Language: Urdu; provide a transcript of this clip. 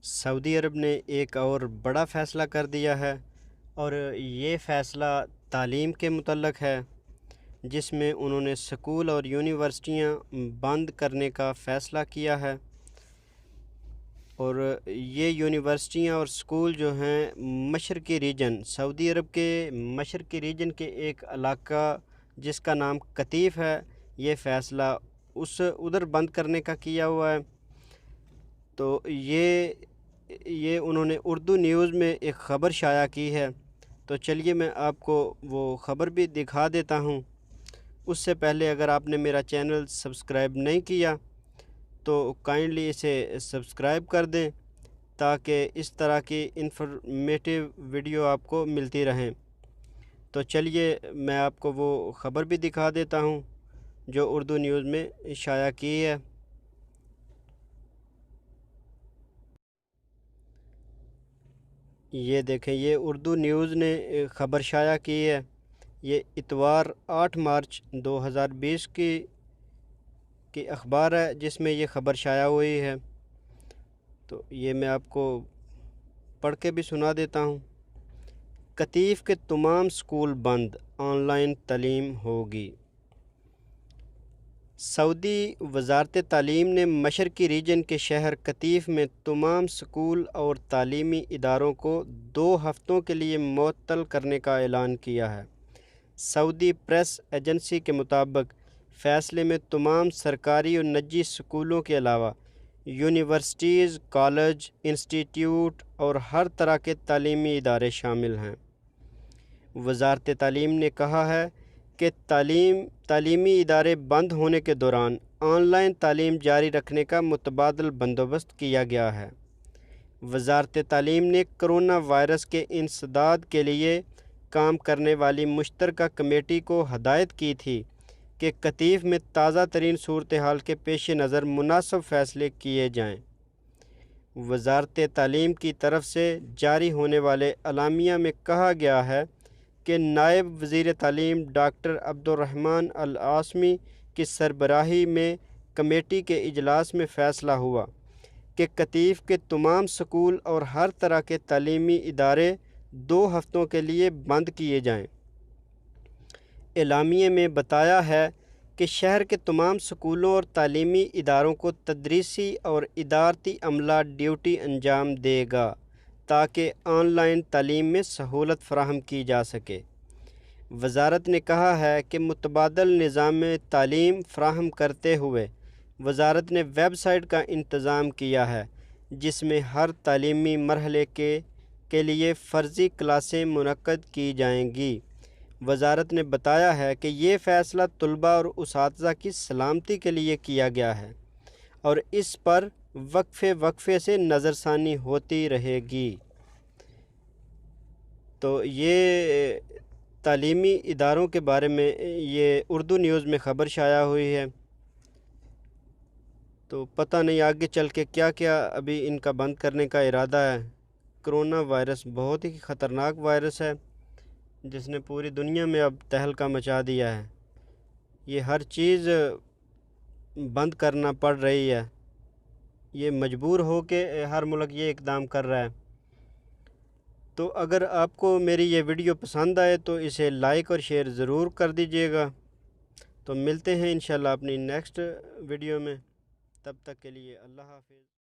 سعودی عرب نے ایک اور بڑا فیصلہ کر دیا ہے اور یہ فیصلہ تعلیم کے متعلق ہے، جس میں انہوں نے سکول اور یونیورسٹیاں بند کرنے کا فیصلہ کیا ہے۔ اور یہ یونیورسٹیاں اور سکول جو ہیں مشرقی ریجن، سعودی عرب کے مشرقی ریجن کے ایک علاقہ جس کا نام قطیف ہے، یہ فیصلہ ادھر بند کرنے کا کیا ہوا ہے۔ تو یہ انہوں نے اردو نیوز میں ایک خبر شائع کی ہے، تو چلیے میں آپ کو وہ خبر بھی دکھا دیتا ہوں۔ اس سے پہلے اگر آپ نے میرا چینل سبسکرائب نہیں کیا تو کائنڈلی اسے سبسکرائب کر دیں تاکہ اس طرح کی انفارمیٹیو ویڈیو آپ کو ملتی رہیں۔ تو چلیے میں آپ کو وہ خبر بھی دکھا دیتا ہوں جو اردو نیوز میں شائع کی ہے۔ یہ دیکھیں، یہ اردو نیوز نے خبر شائع کی ہے۔ یہ اتوار 8 مارچ 2020 کی اخبار ہے جس میں یہ خبر شائع ہوئی ہے۔ تو یہ میں آپ کو پڑھ کے بھی سنا دیتا ہوں۔ قطیف کے تمام سکول بند، آن لائن تعلیم ہوگی۔ سعودی وزارت تعلیم نے مشرقی ریجن کے شہر قطیف میں تمام سکول اور تعلیمی اداروں کو 2 ہفتوں کے لیے معطل کرنے کا اعلان کیا ہے۔ سعودی پریس ایجنسی کے مطابق فیصلے میں تمام سرکاری اور نجی سکولوں کے علاوہ یونیورسٹیز، کالج، انسٹیٹیوٹ اور ہر طرح کے تعلیمی ادارے شامل ہیں۔ وزارت تعلیم نے کہا ہے کہ تعلیمی ادارے بند ہونے کے دوران آن لائن تعلیم جاری رکھنے کا متبادل بندوبست کیا گیا ہے۔ وزارت تعلیم نے کرونا وائرس کے انسداد کے لیے کام کرنے والی مشترکہ کمیٹی کو ہدایت کی تھی کہ قطیف میں تازہ ترین صورتحال کے پیش نظر مناسب فیصلے کیے جائیں۔ وزارت تعلیم کی طرف سے جاری ہونے والے اعلامیہ میں کہا گیا ہے کہ نائب وزیر تعلیم ڈاکٹر عبدالرحمن العاصمی کی سربراہی میں کمیٹی کے اجلاس میں فیصلہ ہوا کہ قطیف کے تمام سکول اور ہر طرح کے تعلیمی ادارے 2 ہفتوں کے لیے بند کیے جائیں۔ اعلامیے میں بتایا ہے کہ شہر کے تمام سکولوں اور تعلیمی اداروں کو تدریسی اور ادارتی عملہ ڈیوٹی انجام دے گا تاکہ آن لائن تعلیم میں سہولت فراہم کی جا سکے۔ وزارت نے کہا ہے کہ متبادل نظام تعلیم فراہم کرتے ہوئے وزارت نے ویب سائٹ کا انتظام کیا ہے جس میں ہر تعلیمی مرحلے کے لیے فرضی کلاسیں منعقد کی جائیں گی۔ وزارت نے بتایا ہے کہ یہ فیصلہ طلباء اور اساتذہ کی سلامتی کے لیے کیا گیا ہے اور اس پر وقفے سے نظر ثانی ہوتی رہے گی۔ تو یہ تعلیمی اداروں کے بارے میں یہ اردو نیوز میں خبر شائع ہوئی ہے۔ تو پتہ نہیں آگے چل کے کیا کیا ابھی ان کا بند کرنے کا ارادہ ہے۔ کرونا وائرس بہت ہی خطرناک وائرس ہے جس نے پوری دنیا میں اب تہلکہ مچا دیا ہے۔ یہ ہر چیز بند کرنا پڑ رہی ہے، یہ مجبور ہو کے ہر ملک یہ اقدام کر رہا ہے۔ تو اگر آپ کو میری یہ ویڈیو پسند آئے تو اسے لائک اور شیئر ضرور کر دیجیے گا۔ تو ملتے ہیں انشاءاللہ اپنی نیکسٹ ویڈیو میں، تب تک کے لیے اللہ حافظ۔